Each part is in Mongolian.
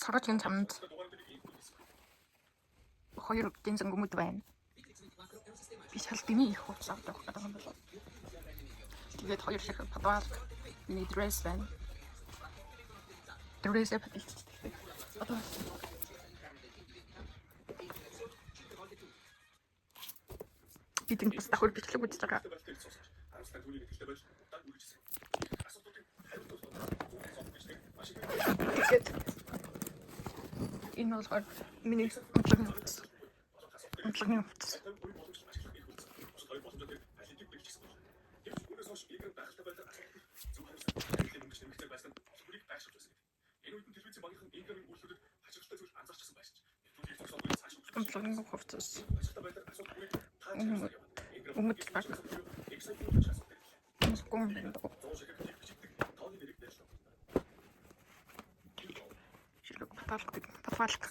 사라진 잠드 хоёр динсэн гүмэд байна. Би шалтны их хугацаа авдаг гэдэг юм байна. Тэгээд хоёр шиг подвал миний дресс байна. Дресс эпидэлцтэй. Подвал. Бидний бас давхар бичлэг үзэж байгаа. Энэ бол миний унтлагын хувцас. Унтлагын хувцас. Умд баг. Мускум бэндэг. Шилэг патвалк.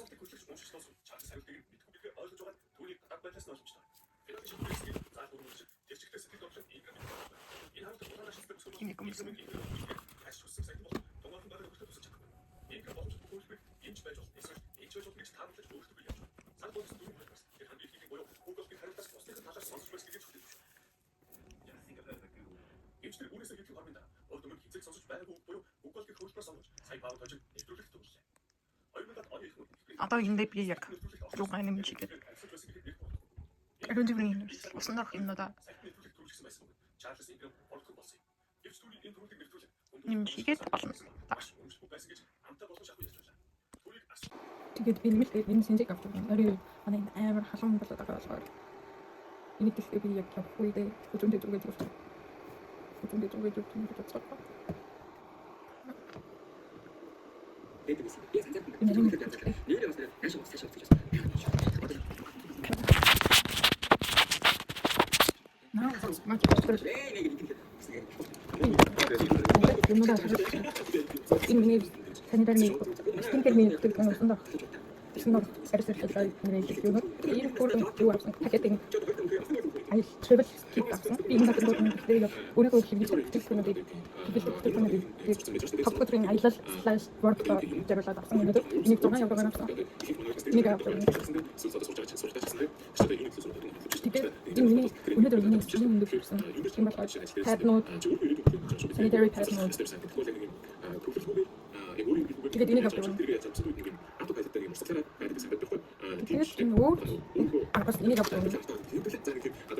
Одоо энэ би яг юугаа нэмчихээд эрүүл мэндийн усан дорх юмнуудаа нэмчихээд болно. Тэгээд би нэмэлт энэ сэнжиг авдаг юм. Орой манай амар халуун болоод байгаа болохоор энийг дэхтэй би яг явах үедээ өчигдөр зүгээд явчихсан. Өчигдөр зүгээд явчихсан гэж бодсон. Энэ санитарны стинкерний төлөвлөгөө сондог. Тэсний арьсалтай нэг юм. Энэ бүрэн юу авсан пакетинг ай travel kit авсан. Би энэ дотор нэг хэлээ өөрийнхөө хэлбэл төлөвлөгөөний тогтворын аялал slash work зориулаад авсан юм даа. Энийг 6 евроор авсан. Энийг авсан. Тэгээд энэ өнөөдөр миний стилийн юм дүүсэн. Тийм болохоор pad note sanitary pad note. Тэгээд энийг авсан. Тэгээд нөгөө бас энийг авсан.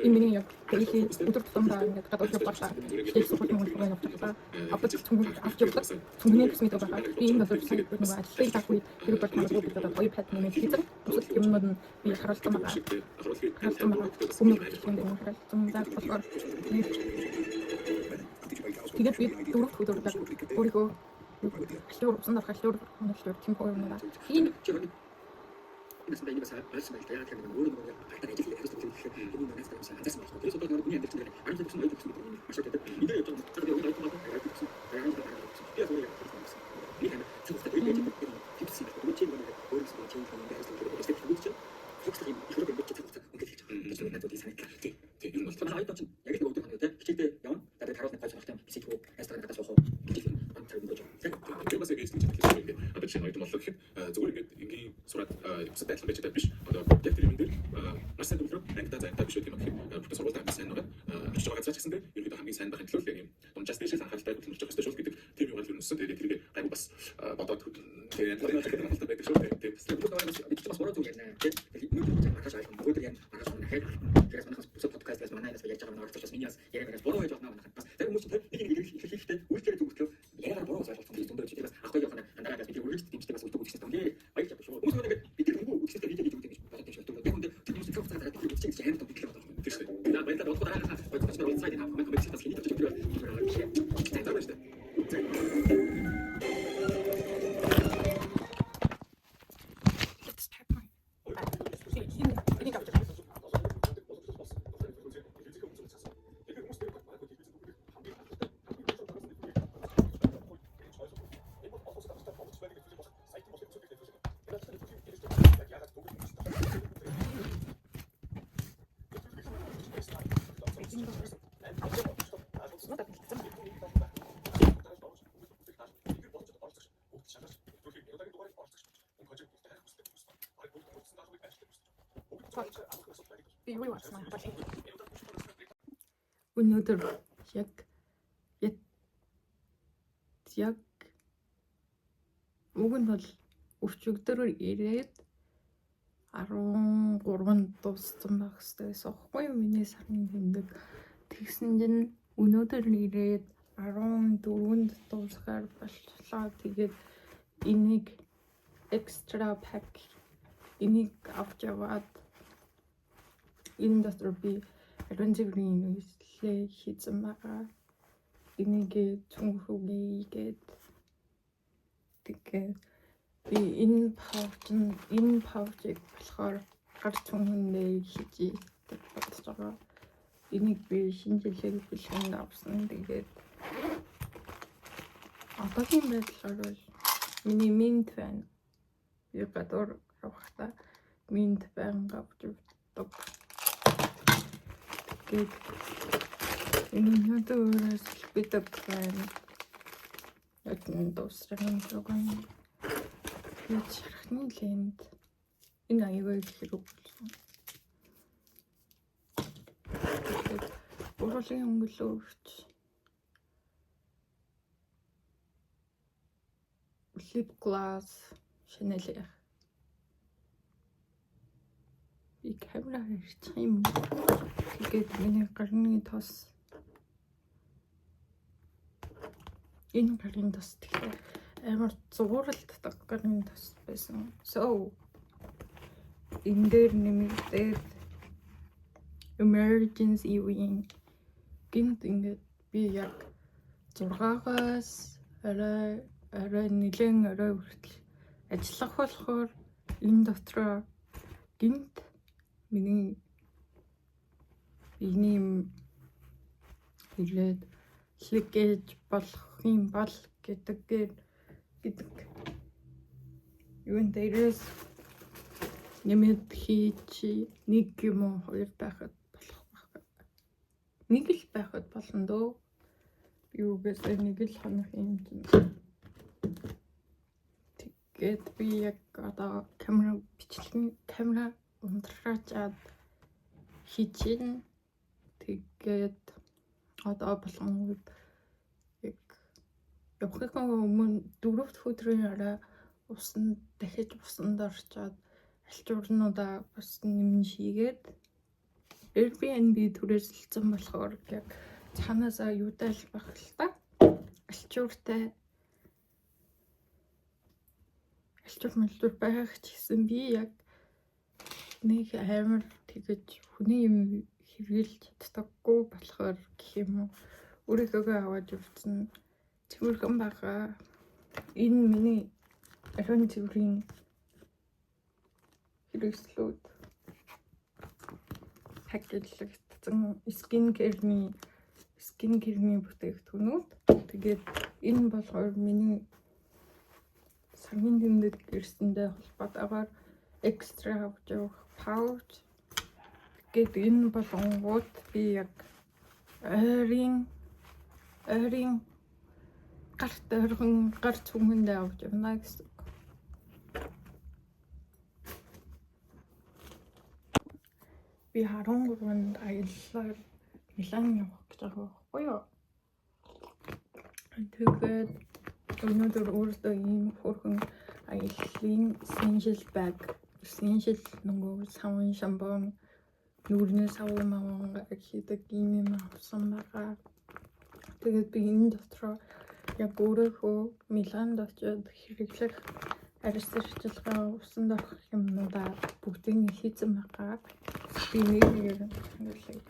Энэ миний яг дэлхий өдөр тутамдаа ингээд гадаад явуулаа. Тэгээд супер мөнгө явуулаа. Апч түнгийн авч явуулаа. Түнгийн косметик байгаа. Би энэ бол нэг ажлын тахуй тэр бат магадгүй гэдэг хоёр пад нэмээд хийсэн. Бусад юмнууд нь би харуулсан байгаа. Тэгээд би дөрөв өдөр өөрийгөө шүүр усан дорх шүүр темпо юмнаа. Энэ 그래서 이게 잘 말씀을 드려야 되는 건 모르는 거냐. 일단 이제 해서 좀 이렇게 부분만 해서 안 됐으면 좋겠고. 그래서 또 여러분이 안 됐는데 아무튼 무슨 말도 없습니다. 마셔도 돼. 이들 좀 저기 여기 나이트 하고 알고 있어. 내가 하는 거 알고 있어. 그래서 우리가 그렇게 했어. 이게 저거 다 이게 지금 팁스 이거 뭐 지금 건데 모르겠어. 지금 하는데 해서 좀 이렇게 스텝 보이죠? 혹시 이거를 몇 개 찍었다. 이렇게 되죠. 그래서 나도 이 사람이 돼. 이런 거 있잖아. 아이도 좀 얘기 좀 어떻게 하는데 시킬 때 영 나도 다뤄서 내가 좀 비슷하고 레스토랑 갔다 와서 이렇게 안 다른 거죠. 제가 세계 있을 때 이렇게 아버지 나이도 맞게 저걸 이게 소라 بس بتاعت البيتش ده مش هذا بتاعت اليومين دول مثلا دكتور انت ده مش قدامك بروفيسور وضع مثلا نوع مش شغال ساعه سنده يقول ده حمي سنده دخلت له يعني طب جاست ايش عن حالتك مش شغال شغل كده تيجي وقت النص ده كده قاعد بس بعضات كده انا كده عملت بيت شغل بس بس مرات يعني ما كانش عارف موجود يعني ما كانش من حاجه كده انا خلاص بصوت بودكاست لازم انا بس بيجي من 14 سنين يعني كده برضه يجي احنا بس ده مش ده يجي وش كده تقول يعني انا برضه عارف في الصندوق كده بس اخويا انا عارف في الورك تيجي بس وتقول في الصندوق اي شيء شغل مش انا بيجي وكده بيجي Өнөөдөр яг уг нь бол өчигдөр ирээд 13-нд дууссан байх хэвчээс аахгүй юу миний сарын тэмдэг. Тэгсэн чинь өнөөдөр ирээд 14-нд дуусгаар боллоо. Тэгээд энийг extra pack энийг авч яваад энэ дотор би ариун цэврийн үйлслээ хийсэн байгаа. Энийг цүнхрүүгээд тэгээд би энэ паучийг болохоор гар цүнхэндээ хийж бодож байгаа. Энийг би шинэ жилийн бэлгэнд авсан. Тэгээд одоогийн байдлаар бол миний минт байна. Би гадуур явахдаа минт байнга авч явдаг. Тэгээд энэ өнөөдрөөс бидэг байна. Яг энэ дуусрын програм. Тэгээд шархны лэнд энэ аюул хэрэг болсон. Тэгээд урлагийн өнгөлөөрч lip gloss Chanel. Би камера хийчих юм. Тэгээд миний гарны тос энэ гарны тос тэгэхээр амар зууралддаг гарны тос байсан. So энэ дээр нэмэгдээд emergency wing гинт ингээд би яг 6-аас арай нэлээд орой хүртэл ажиллах болохоор энэ дотроо гинт миний ирээд ликэж болох юм бол гэдэг юун дээрээс нэмэд хийчи нэг юм уу хоёр байхад болох байх. Нэг л байхад болно дөө. Юугээс нэг л хонох юм чинь. Тэгээд би яг одоо камера унтраачаад хийчихэн. Тэгээд одоо болгон яг явахын өмнө 4 дахь өдрийн арай дахиж усанд орчоод альчуурнуудаа бас нэмэн шийгээд Airbnb түрээсэлсэн болохоор яг цаанаасаа юутай л байх л та. Альчуур байх ч гэсэн би яг нэг амар тэгэж хүний юм хэрэгэлж чаддаггүй болохоор гэх юм уу өөрийгөө аваад явцсан цэвэрхэн байгаа. Энэ миний ариун цэврийн хэрэгслүүд пакэжлэгдсэн скин кэрний бүтээгдэхүүнүүд. Тэгээд энэ болохоор миний сарын тэмдэг гэрсэндээ холбоотойгоор экстра авч явах пауч. Тэгээд энэ болгонгууд би яг ойрын гар цүнхэндээ авч явна гэсэн. Би 13-нд аяллаар Милан явах гэж байгаа байхгүй юу? Тэгээд өнөөдөр өөртөө ийм хөрхөн аяллаа essential bag, essential нөгөө савн шампунь, нүүрний савн хийдэг ийм юм авсан байгаа. Тэгээд би энэ дотроо яг өөрөөхөө Миланд очиод хэрэглэх арьс арчилгаа усанд орох юмнуудаа бүгдийг хийсэн байгаа. Би нэг хэрэглэе.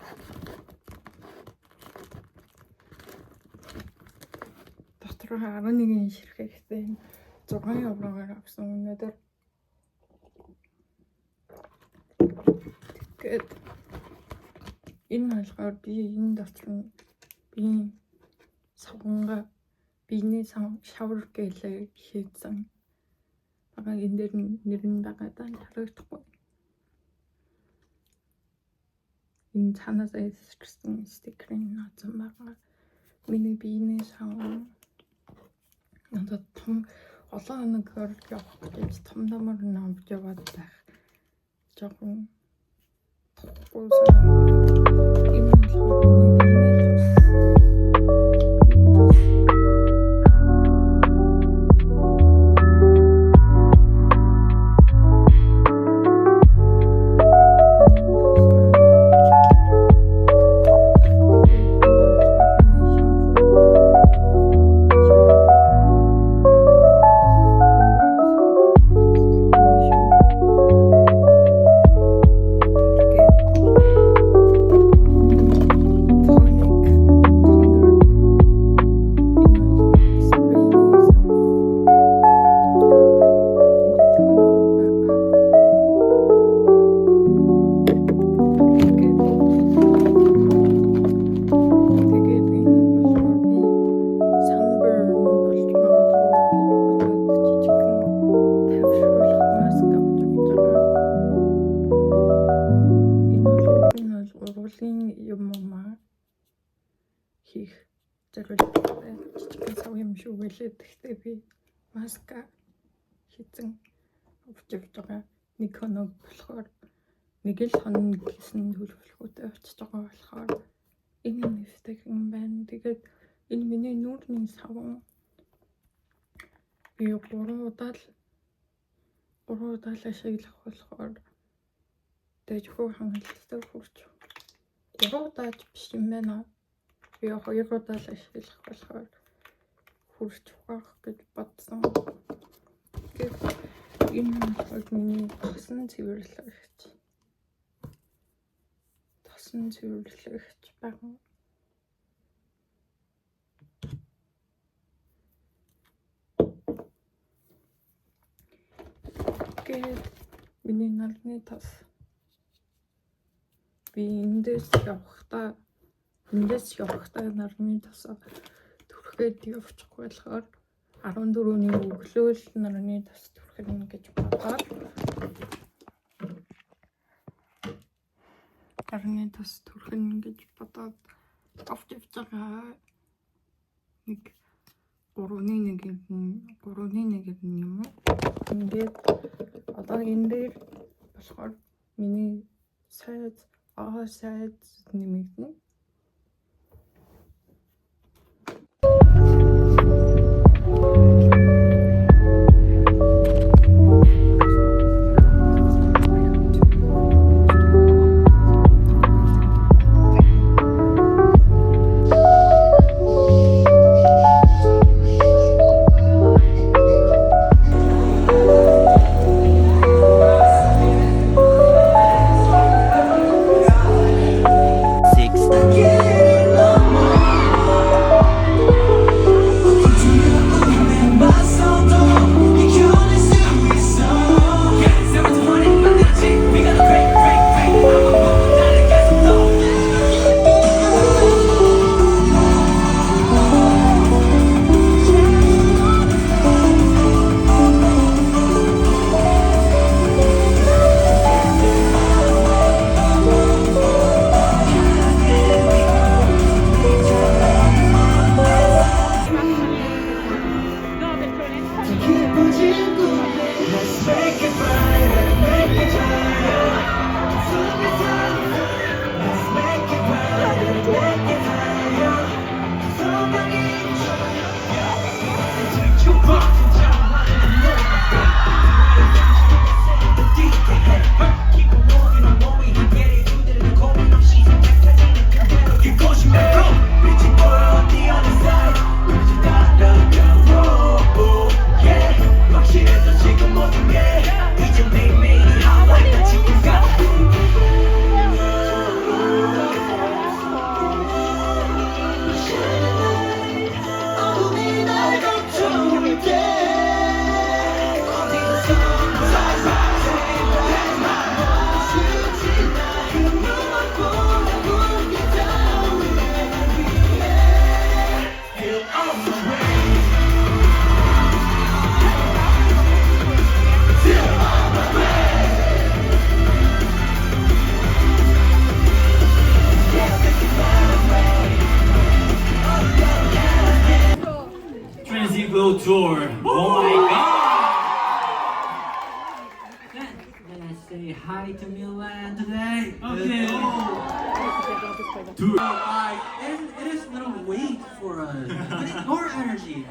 Дотроо 11 ширхэгтэй 6 евроор авсан өнөөдөр. Тэгээд энэ болохоор би энэ дотор би савнга биний шавар гэлээ хийсэн. Бага энэ дээр нэр нь байгаа даа харагдахгүй. Энэ цаанаас эсэрсэн стикерийн нуусан байгаа. Миний биений савн надад том олон хоногор явах гэж том дамар навж яваад байх. Жохон тохгүй санагдав. Энэ нь болохоор миний хийх зорилготой жижигхэн сав юм шиг байлээ. Гэхдээ би маска хийцэн авч явж байгаа. Нэг хоног болохоор нэг л хоног гэсэн төлөвлөгөөтэй очиж байгаа болохоор энэ нэвтэй юм байна. Тэгээд энэ миний нүүрний савн би 3 удаа ашиглах болохоор дэжгүй хангалттай хүрч 3 удаа биш юм байна. Би 2 удаа ашиглах болохоор хүрч байгаа гэж бодсон. Тэгээд энэ миний тосон цэвэрлэгч байна. Тэгээд миний нарны тос би эндээс явахдаа нарны тосоо түрхэд явчих болохоор 14-ний өглөөл нарны тос түрхэн гэж бодоод нарны тос түрхэн гэж бодоод авч явж байгаа. Нэг 3-1 юм. Ингээд одоо энэ дээр болохоор миний сайз нэмэгдэнэ. Tour. Oh my god! Then I say hi to Milan today. Okay. Two. It is a little weight for us. We need more energy.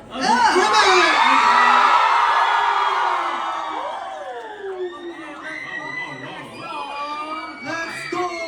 Let's go!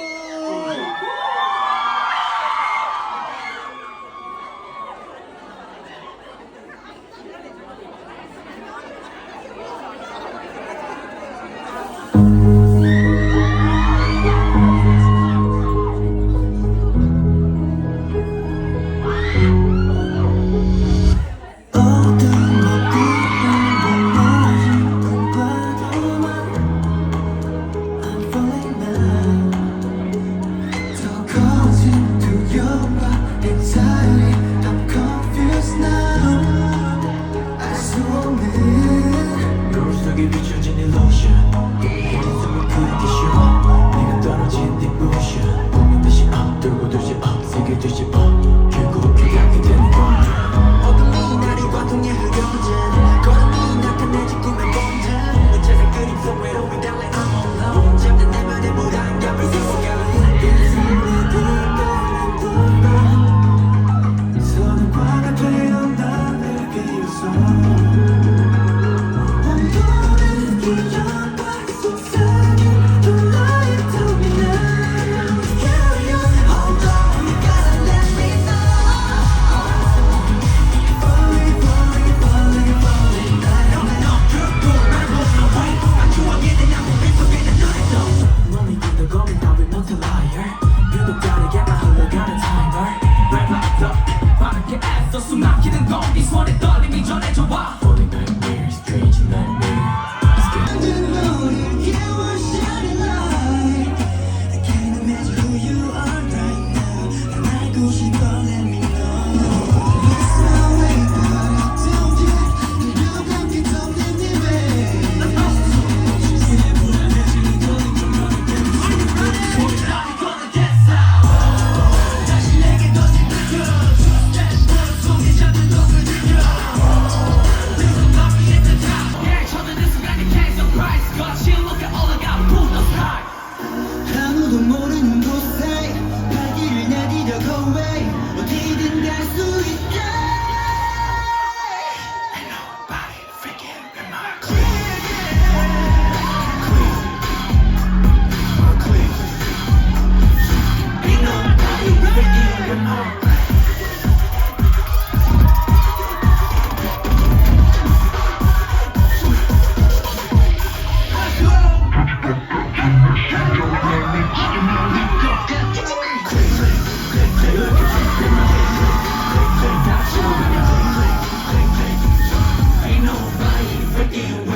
아무도 모르는 곳에 발길을 내디뎌 go away 어디든 갈 수 있게 Ain't nobody freaking with my clean Ain't nobody freaking with my Ain't nobody freaking